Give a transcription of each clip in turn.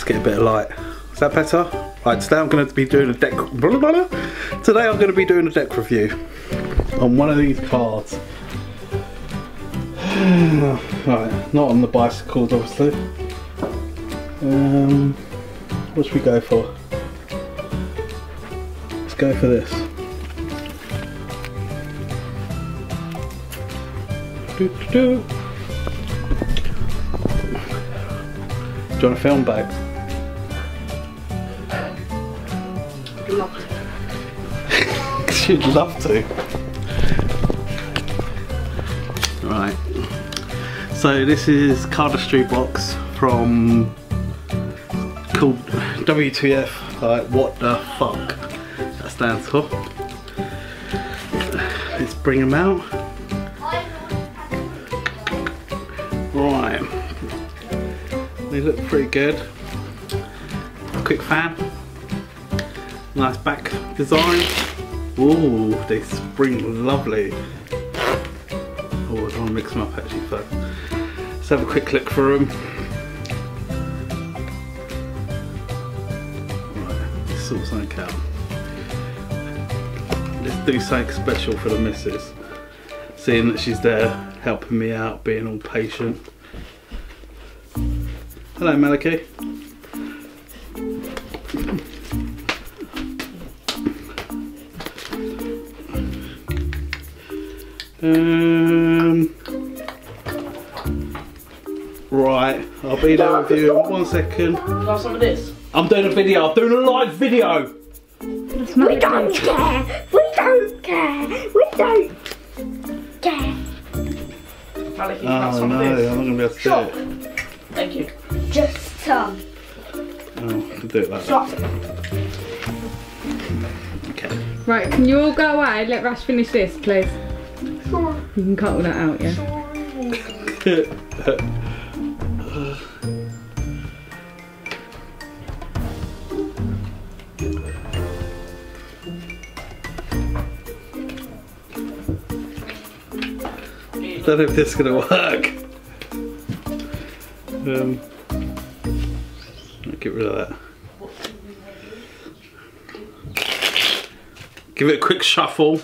get a bit of light. Is that better? Right, today I'm going to be doing a deck. Today I'm going to be doing a deck review on one of these cards. Right, not on the bicycles, obviously. What should we go for? Let's go for this. Do you want a film bag? She'd love to. Right. So this is cardistry box from called WTF. Like what the fuck that stands for. Let's bring them out. Right. They look pretty good. Quick fan. Nice back design. Ooh, they spring lovely. Oh, I don't want to mix them up actually first. Let's have a quick look for them. Right, let's sort something out. Let's do something special for the missus. Seeing that she's there helping me out, being all patient. Hello, Maliki. Right, I'll be there with you in 1 second. Got some of this? I'm doing a video, I'm doing a live video! We don't care! We don't care! We don't care! Maliki, Oh some no, of this. I'm not going to be able to Sure. do it. Thank you. Just some. Oh, I'll do it like that. Okay. Right, can you all go away? Let Rash finish this, please. Sure. You can cut all that out, yeah? I don't know if this is going to work. I'll get rid of that. Give it a quick shuffle.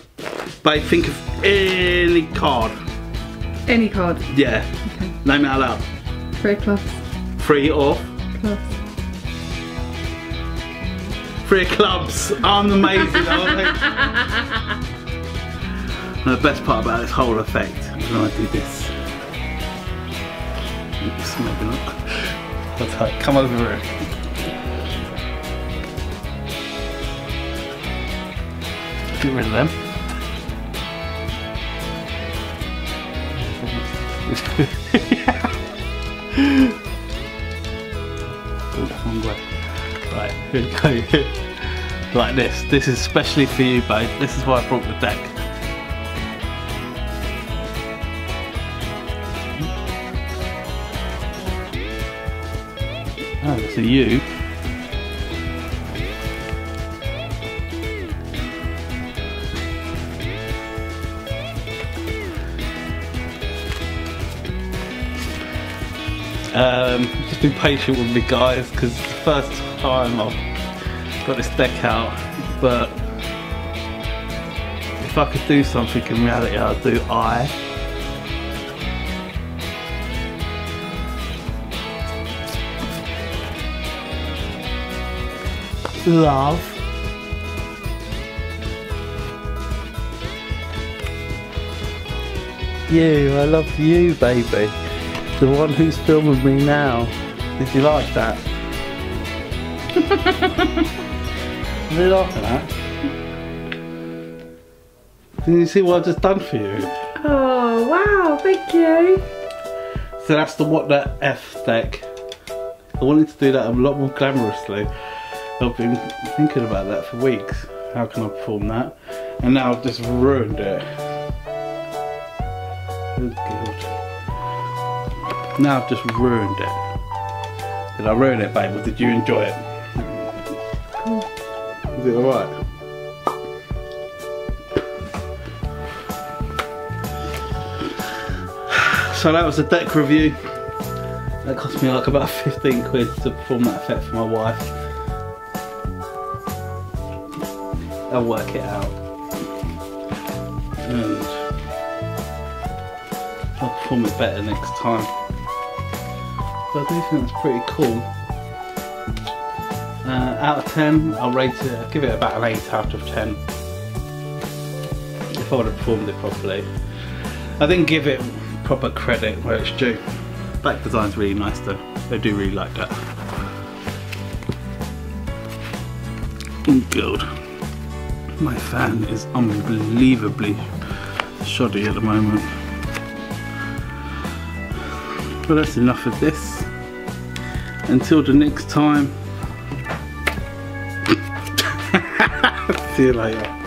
Babe, think of any card. Any card. Yeah. Okay. Name it out loud. 3 of clubs. 3 of? Clubs. 3 of clubs. I'm amazing, aren't I? The best part about this whole effect is when I do this. Oops, maybe not. Okay, come over here. Get rid of them. Right, here we go. Like this. This is especially for you, babe. This is why I brought the deck. Oh, so you. Just be patient with me, guys, because it's the first time I've got this deck out. But if I could do something in reality, I'd do love you. I love you, baby. The one who's filming me now. Did you like that? Are you laughing at? Did you see what I just done for you? Oh, wow, thank you. So that's the Wtf Deck. I wanted to do that a lot more glamorously. I've been thinking about that for weeks. How can I perform that? And now I've just ruined it. Oh God. Now I've just ruined it. Did I ruin it, babe, or did you enjoy it? Cool. Is it alright? So that was the deck review. That cost me like about 15 quid to perform that effect for my wife. I'll work it out. And I'll perform it better next time. But I do think that's pretty cool. Out of 10, I'll rate it, I'll give it about an 8 out of 10. If I would have performed it properly. I didn't give it proper credit where it's due. Back design's really nice though. I do really like that. Good. My fan is unbelievably shoddy at the moment. But that's enough of this. Until the next time. See you later.